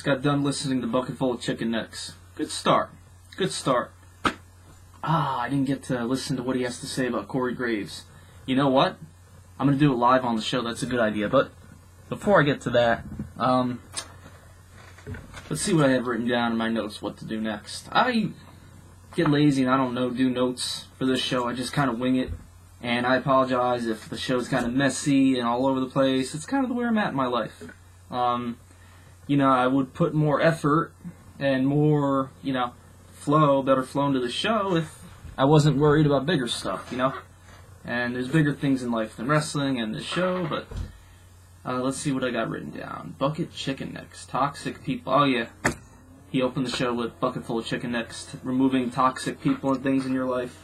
Just got done listening to Bucket Full of Chicken Necks. Good start. Good start. I didn't get to listen to what he has to say about Corey Graves. You know what? I'm going to do it live on the show. That's a good idea. But before I get to that, let's see what I have written down in my notes, what to do next. I get lazy and I don't do notes for this show. I just kind of wing it. And I apologize if the show's kind of messy and all over the place. It's kind of the way I'm at in my life. I would put more effort and more, better flow into the show if I wasn't worried about bigger stuff, And there's bigger things in life than wrestling and this show, but let's see what I got written down. Bucket Chicken Necks. Toxic people. Oh, yeah. He opened the show with Bucket Full of Chicken Necks, removing toxic people and things in your life.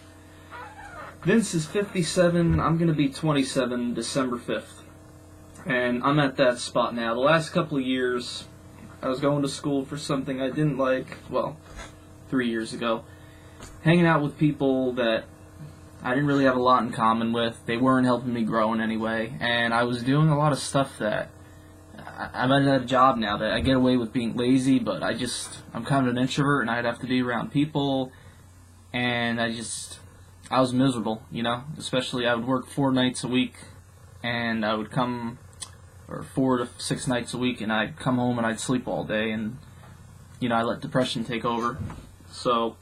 Vince is 57. I'm going to be 27 December 5th. And I'm at that spot now. The last couple of years, I was going to school for something I didn't like, 3 years ago. Hanging out with people that I didn't really have a lot in common with. They weren't helping me grow in any way. And I was doing a lot of stuff that I'm at a job now that I get away with being lazy, but I'm kind of an introvert and I'd have to be around people. And I was miserable, Especially I would work 4 nights a week and I would come, or 4 to 6 nights a week, and I'd come home and I'd sleep all day, and, I let depression take over. So,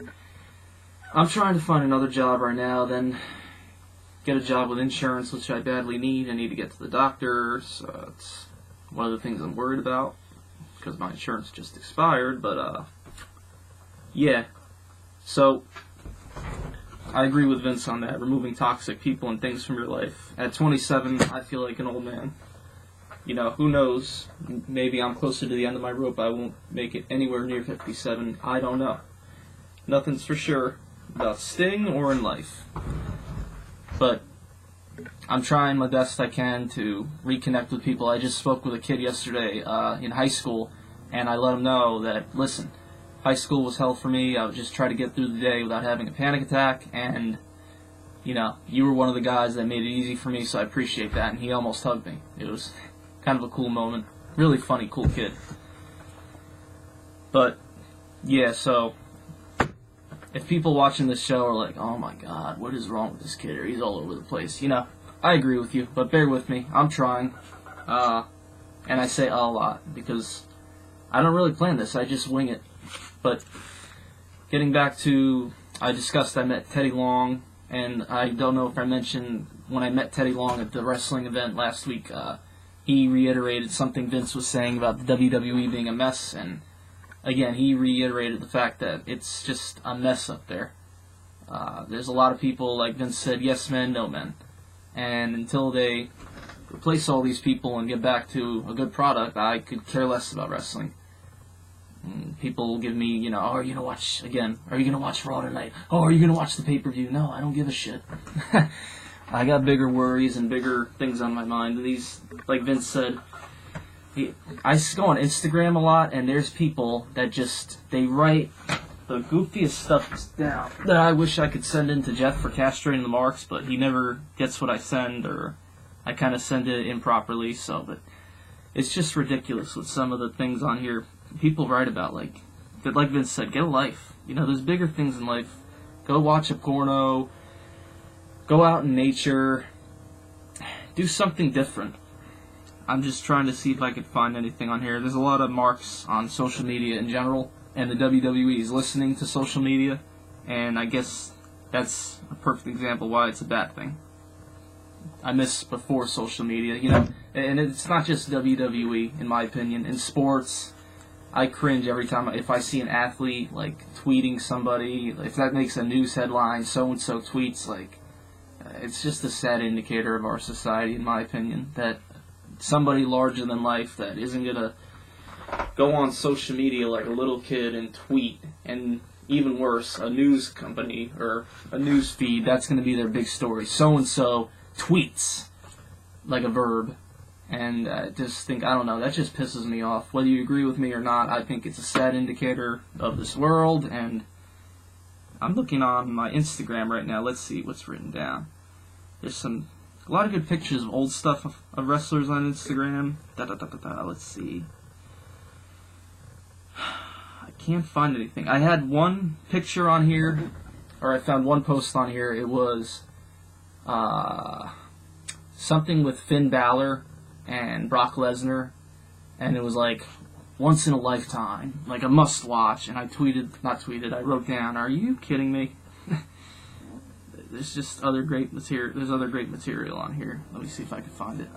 I'm trying to find another job right now, then get a job with insurance, which I badly need. I need to get to the doctor, so it's one of the things I'm worried about, because my insurance just expired, but, yeah. So, I agree with Vince on that, removing toxic people and things from your life. At 27, I feel like an old man. Who knows? Maybe I'm closer to the end of my rope. I won't make it anywhere near 57. I don't know. Nothing's for sure about Sting or in life. But I'm trying my best I can to reconnect with people. I just spoke with a kid yesterday in high school, and I let him know that, listen, high school was hell for me. I would just try to get through the day without having a panic attack, and, you were one of the guys that made it easy for me, so I appreciate that, and he almost hugged me. It was kind of a cool moment. Really funny, cool kid. But, yeah, so if people watching this show are like, oh my god, what is wrong with this kid, or he's all over the place, I agree with you, but bear with me. I'm trying. And I say a lot, because I don't really plan this. I just wing it. But getting back to, I met Teddy Long, and I don't know if I mentioned when I met Teddy Long at the wrestling event last week, he reiterated something Vince was saying about the WWE being a mess, and again, he reiterated the fact that it's just a mess up there. There's a lot of people, like Vince said, yes men, no men. And until they replace all these people and get back to a good product, I could care less about wrestling. People will give me, oh, are you going to watch, again, are you going to watch Raw tonight? Oh, are you going to watch the pay-per-view? No, I don't give a shit. I got bigger worries and bigger things on my mind. These, like Vince said, I go on Instagram a lot, and there's people that they write the goofiest stuff down that I wish I could send in to Jeff for castrating the marks, but he never gets what I send, or I kind of send it improperly, but it's just ridiculous with some of the things on here people write about, like Vince said, get a life. There's bigger things in life. Go watch a porno. Go out in nature. Do something different. I'm just trying to see if I could find anything on here. There's a lot of marks on social media in general, and the WWE is listening to social media, and I guess that's a perfect example why it's a bad thing. I miss before social media, and it's not just WWE, in my opinion. In sports, I cringe every time if I see an athlete tweeting somebody. If that makes a news headline, so and so tweets. It's just a sad indicator of our society, in my opinion, that somebody larger than life that isn't gonna go on social media like a little kid and tweet, and even worse, a news company or a news feed, that's gonna be their big story. So and so tweets like a verb. And I just think, I don't know, that just pisses me off. Whether you agree with me or not, I think it's a sad indicator of this world, and I'm looking on my Instagram right now. Let's see what's written down. There's a lot of good pictures of old stuff of wrestlers on Instagram. Let's see. can't find anything. I had one picture on here, or I found one post on here. It was something with Finn Balor and Brock Lesnar, and it was like once in a lifetime, like a must watch. And I I wrote down, "Are you kidding me?" There's just other great material. There's other great material on here. Let me see if I can find it.